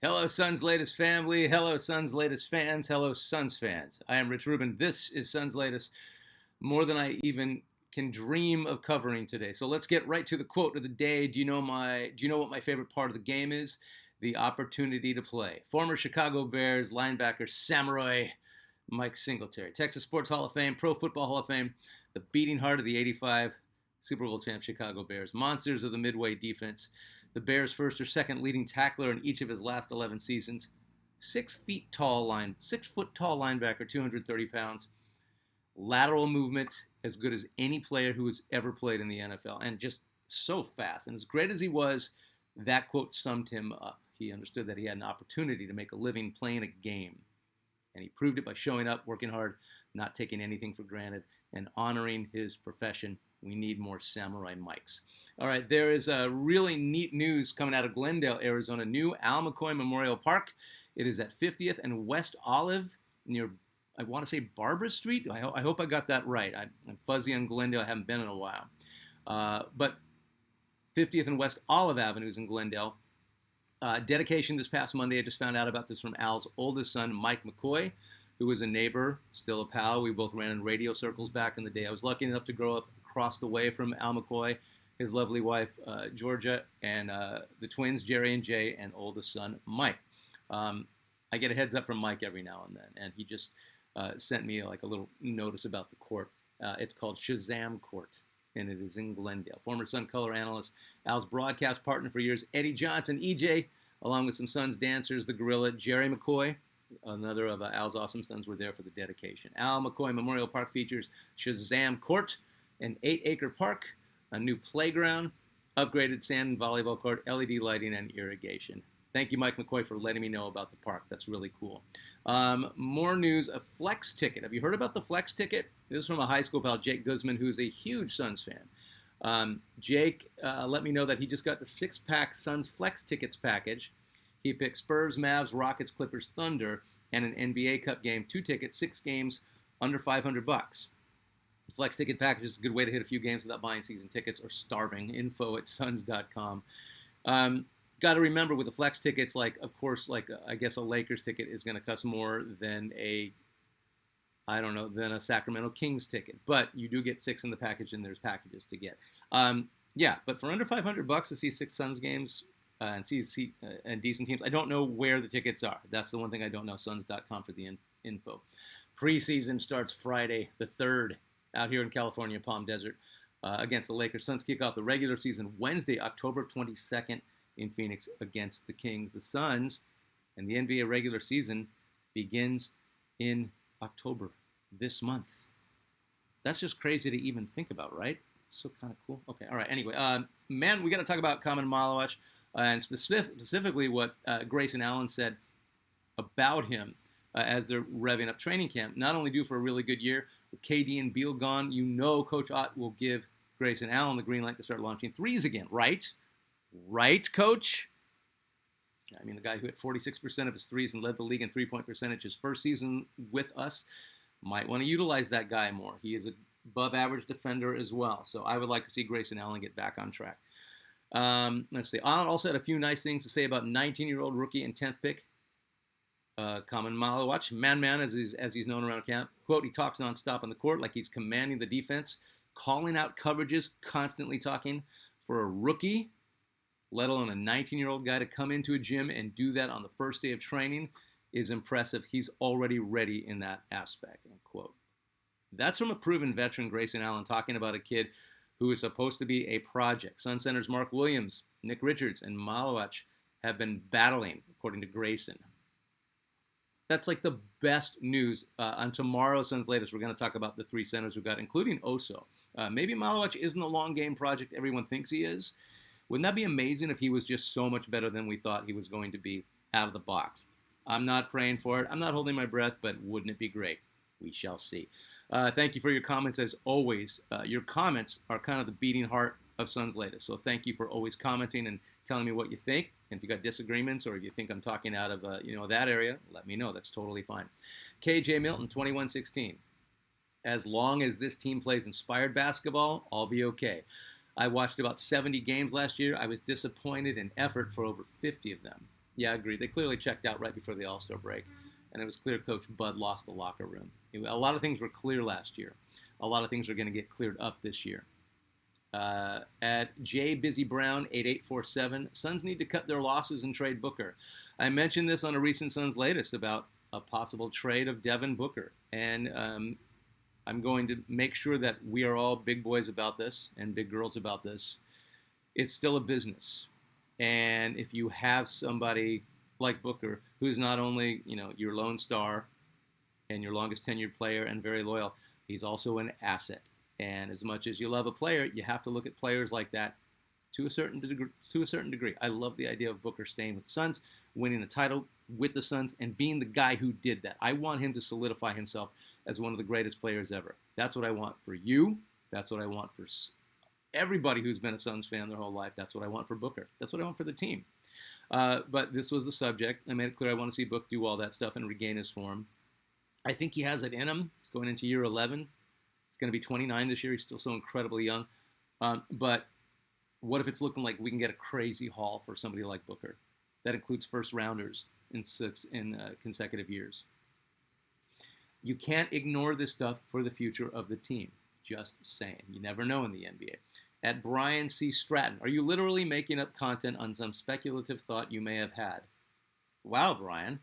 Hello, Suns' latest family. Hello, Suns' latest fans. Hello, Suns fans. I am Rich Rubin. This is Suns' latest, more than I even can dream of covering today. So let's get right to the quote of the day. Do you know what my favorite part of the game is? The opportunity to play. Former Chicago Bears linebacker Samurai Mike Singletary, Texas Sports Hall of Fame, Pro Football Hall of Fame, the beating heart of the '85 Super Bowl champ Chicago Bears, monsters of the Midway defense. The Bears' first or second leading tackler in each of his last 11 seasons. 6 foot tall linebacker, 230 pounds. Lateral movement as good as any player who has ever played in the NFL, and just so fast. And as great as he was, that quote summed him up. He understood that he had an opportunity to make a living playing a game. And he proved it by showing up, working hard, not taking anything for granted, and honoring his profession. We need more Samurai Mikes. All right, there is a really neat news coming out of Glendale, Arizona. New Al McCoy Memorial Park. It is at 50th and West Olive near, I want to say Barbara Street. I hope I got that right. I'm fuzzy on Glendale. I haven't been in a while. But 50th and West Olive Avenues in Glendale. Dedication this past Monday. I just found out about this from Al's oldest son, Mike McCoy, who was a neighbor, still a pal. We both ran in radio circles back in the day. I was lucky enough to grow up across the way from Al McCoy, his lovely wife, Georgia, and the twins, Jerry and Jay, and oldest son, Mike. I get a heads up from Mike every now and then, and he just sent me like a little notice about the court. It's called Shazam Court, and it is in Glendale. Former Sun color analyst, Al's broadcast partner for years, Eddie Johnson, EJ, along with some Suns dancers, the Gorilla, Jerry McCoy, another of Al's awesome sons, were there for the dedication. Al McCoy Memorial Park features Shazam Court, an 8-acre park, a new playground, upgraded sand and volleyball court, LED lighting, and irrigation. Thank you, Mike McCoy, for letting me know about the park. That's really cool. More news, a flex ticket. Have you heard about the flex ticket? This is from a high school pal, Jake Guzman, who's a huge Suns fan. Jake let me know that he just got the 6-pack Suns flex tickets package. He picked Spurs, Mavs, Rockets, Clippers, Thunder, and an NBA Cup game, 2 tickets, 6 games, under $500. The Flex Ticket Package is a good way to hit a few games without buying season tickets or starving. Info at suns.com. Got to remember with the Flex tickets, I guess a Lakers ticket is going to cost more than a Sacramento Kings ticket. But you do get 6 in the package, and there's packages to get. But for under $500 to see 6 Suns games and see and decent teams, I don't know where the tickets are. That's the one thing I don't know. Suns.com for the info. Preseason starts Friday the 3rd. Out here in California, Palm Desert, against the Lakers. Suns kick off the regular season Wednesday, October 22nd in Phoenix against the Kings. The Suns and the NBA regular season begins in October this month. That's just crazy to even think about, right? It's so kind of cool. Okay, all right. Anyway, we got to talk about Kaman Malawach and specifically what Grayson Allen said about him as they're revving up training camp. Not only due for a really good year, with KD and Beal gone, Coach Ott will give Grayson Allen the green light to start launching threes again, right? Right, Coach? I mean, the guy who hit 46% of his threes and led the league in three-point percentage his first season with us might want to utilize that guy more. He is a above-average defender as well, so I would like to see Grayson Allen get back on track. Let's see. Allen also had a few nice things to say about 19-year-old rookie and 10th pick, Kaman Malawach, man, as he's known around camp. Quote, he talks nonstop on the court like he's commanding the defense, calling out coverages, constantly talking. For a rookie, let alone a 19-year-old guy, to come into a gym and do that on the first day of training is impressive. He's already ready in that aspect, end quote. That's from a proven veteran, Grayson Allen, talking about a kid who is supposed to be a project. Sun Center's Mark Williams, Nick Richards, and Malawach have been battling, according to Grayson. That's like the best news. On tomorrow's Suns Latest, we're going to talk about the 3 centers we've got, including Oso. Maybe Malawach isn't the long game project everyone thinks he is. Wouldn't that be amazing if he was just so much better than we thought he was going to be out of the box? I'm not praying for it. I'm not holding my breath, but wouldn't it be great? We shall see. Thank you for your comments, as always. Your comments are kind of the beating heart of Suns Latest. So thank you for always commenting and telling me what you think. And if you got disagreements or you think I'm talking out of that area, let me know. That's totally fine. KJ Milton, 21-16. As long as this team plays inspired basketball, I'll be okay. I watched about 70 games last year. I was disappointed in effort for over 50 of them. Yeah, I agree. They clearly checked out right before the All-Star break, and it was clear Coach Bud lost the locker room. A lot of things were clear last year. A lot of things are going to get cleared up this year. At J Busy Brown 8847, Suns need to cut their losses and trade Booker. I mentioned this on a recent Suns latest about a possible trade of Devin Booker, and I'm going to make sure that we are all big boys about this and big girls about this. It's still a business, and if you have somebody like Booker, who's not only your lone star and your longest tenured player and very loyal, he's also an asset. And as much as you love a player, you have to look at players like that to a certain degree. I love the idea of Booker staying with the Suns, winning the title with the Suns, and being the guy who did that. I want him to solidify himself as one of the greatest players ever. That's what I want for you. That's what I want for everybody who's been a Suns fan their whole life. That's what I want for Booker. That's what I want for the team. But this was the subject. I made it clear I want to see Book do all that stuff and regain his form. I think he has it in him. He's going into year 11. He's going to be 29 this year. He's still so incredibly young. But what if it's looking like we can get a crazy haul for somebody like Booker? That includes first rounders in consecutive years. You can't ignore this stuff for the future of the team. Just saying. You never know in the NBA. At Brian C. Stratton, are you literally making up content on some speculative thought you may have had? Wow, Brian.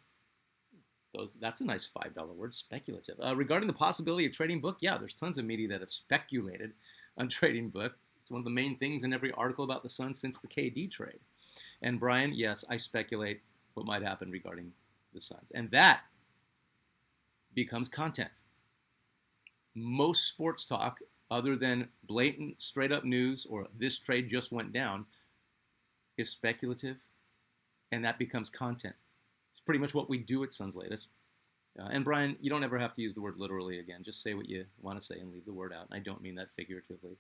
That's a nice $5 word, speculative. Regarding the possibility of trading Book, yeah, there's tons of media that have speculated on trading Book. It's one of the main things in every article about the Suns since the KD trade. And Brian, yes, I speculate what might happen regarding the Suns. And that becomes content. Most sports talk, other than blatant, straight-up news or this trade just went down, is speculative, and that becomes content. It's pretty much what we do at Suns Latest. And Brian, you don't ever have to use the word literally again. Just say what you want to say and leave the word out. And I don't mean that figuratively.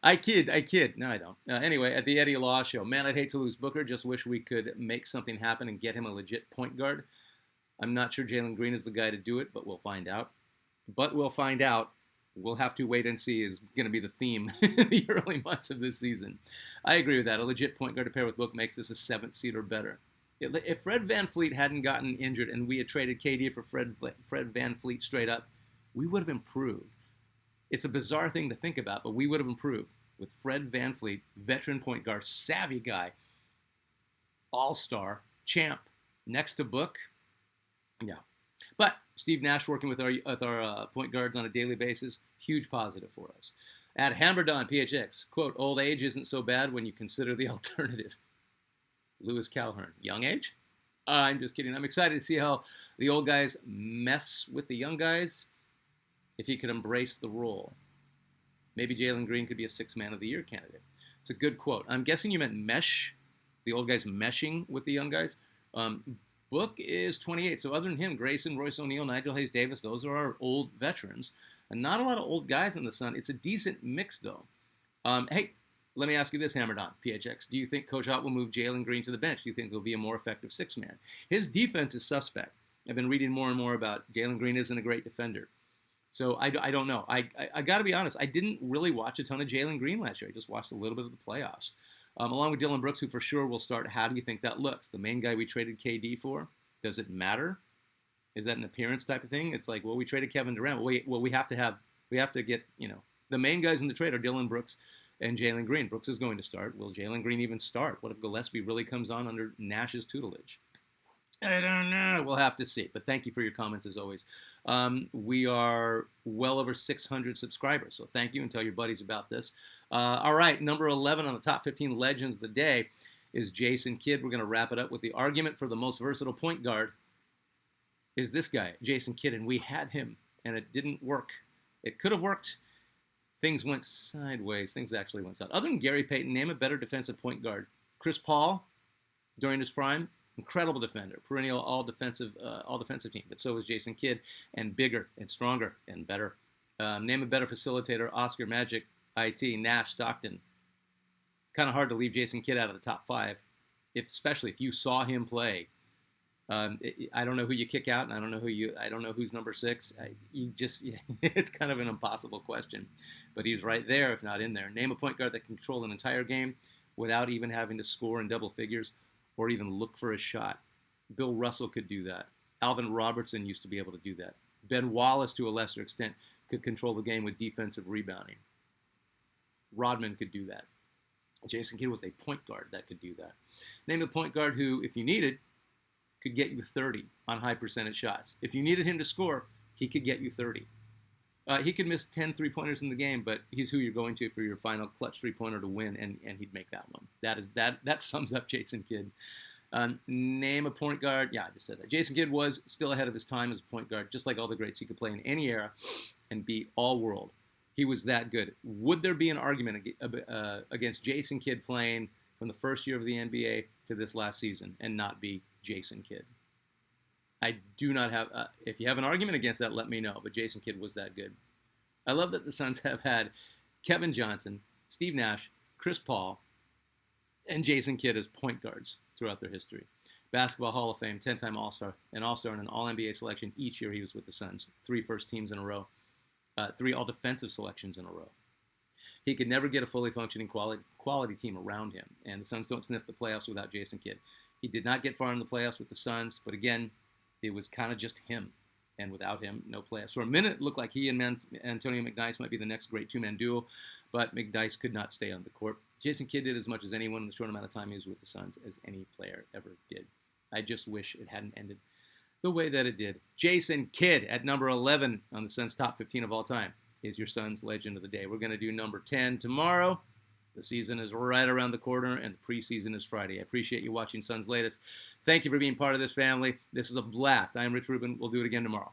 I kid. No, I don't. Anyway, at the Eddie Law Show, man, I'd hate to lose Booker. Just wish we could make something happen and get him a legit point guard. I'm not sure Jalen Green is the guy to do it, but we'll find out. We'll have to wait and see is going to be the theme in the early months of this season. I agree with that. A legit point guard to pair with Book makes this a 7th seed or better. If Fred VanVleet hadn't gotten injured and we had traded KD for Fred VanVleet straight up, we would have improved. It's a bizarre thing to think about, but we would have improved with Fred VanVleet, veteran point guard, savvy guy, all-star, champ, next to Book. Yeah. But Steve Nash working with our point guards on a daily basis, huge positive for us. At Hammerdon PHX, quote, old age isn't so bad when you consider the alternative. Lewis Calhoun, young age? I'm just kidding. I'm excited to see how the old guys mess with the young guys if he could embrace the role. Maybe Jalen Green could be a 6th Man of the Year candidate. It's a good quote. I'm guessing you meant mesh, the old guys meshing with the young guys. Book is 28, so other than him, Grayson, Royce O'Neal, Nigel Hayes-Davis, those are our old veterans. And not a lot of old guys in the Sun. It's a decent mix, though. Hey, let me ask you this, Hammerdon, PHX. Do you think Coach Ott will move Jalen Green to the bench? Do you think he'll be a more effective 6th man? His defense is suspect. I've been reading more and more about Jalen Green isn't a great defender. So I don't know. I got to be honest. I didn't really watch a ton of Jalen Green last year. I just watched a little bit of the playoffs. Along with Dylan Brooks, who for sure will start. How do you think that looks? The main guy we traded KD for, does it matter? Is that an appearance type of thing? It's like, well, we traded Kevin Durant. We have to get, the main guys in the trade are Dylan Brooks and Jalen Green. Brooks is going to start. Will Jalen Green even start? What if Gillespie really comes on under Nash's tutelage? I don't know. We'll have to see. But thank you for your comments as always. We are well over 600 subscribers, so thank you and tell your buddies about this. All right, number 11 on the top 15 legends of the day is Jason Kidd. We're going to wrap it up with the argument for the most versatile point guard is this guy, Jason Kidd, and we had him, and it didn't work. It could have worked. Things went sideways. Things actually went south. Other than Gary Payton, name a better defensive point guard. Chris Paul, during his prime, incredible defender, perennial all defensive team. But so was Jason Kidd, and bigger and stronger and better. Name a better facilitator. Oscar, Magic, IT, Nash, Stockton. Kind of hard to leave Jason Kidd out of the top 5, especially if you saw him play. I don't know who you kick out, and I don't know who's number 6. It's kind of an impossible question, but he's right there, if not in there. Name a point guard that can control an entire game without even having to score in double figures. or even look for a shot. Bill Russell could do that. Alvin Robertson used to be able to do that. Ben Wallace, to a lesser extent, could control the game with defensive rebounding. Rodman could do that. Jason Kidd was a point guard that could do that. Name a point guard who, if you needed, could get you 30 on high percentage shots. If you needed him to score, he could get you 30. He could miss 10 three-pointers in the game, but he's who you're going to for your final clutch three-pointer to win, and he'd make that one. That sums up Jason Kidd. Name a point guard. Yeah, I just said that. Jason Kidd was still ahead of his time as a point guard, just like all the greats. He could play in any era and beat all world. He was that good. Would there be an argument against Jason Kidd playing from the first year of the NBA to this last season and not be Jason Kidd? I do not have, if you have an argument against that, let me know. But Jason Kidd was that good. I love that the Suns have had Kevin Johnson, Steve Nash, Chris Paul, and Jason Kidd as point guards throughout their history. Basketball Hall of Fame, 10-time All-Star, an All-Star and an All-NBA selection each year he was with the Suns. 3 first teams in a row. 3 all-defensive selections in a row. He could never get a fully functioning quality team around him, and the Suns don't sniff the playoffs without Jason Kidd. He did not get far in the playoffs with the Suns, but again, it was kind of just him, and without him, no playoffs. For a minute, it looked like he and Antonio McDyess might be the next great two-man duo, but McDyess could not stay on the court. Jason Kidd did as much as anyone in the short amount of time he was with the Suns as any player ever did. I just wish it hadn't ended the way that it did. Jason Kidd at number 11 on the Suns' top 15 of all time is your Suns legend of the day. We're going to do number 10 tomorrow. The season is right around the corner, and the preseason is Friday. I appreciate you watching Suns Latest. Thank you for being part of this family. This is a blast. I am Rich Rubin. We'll do it again tomorrow.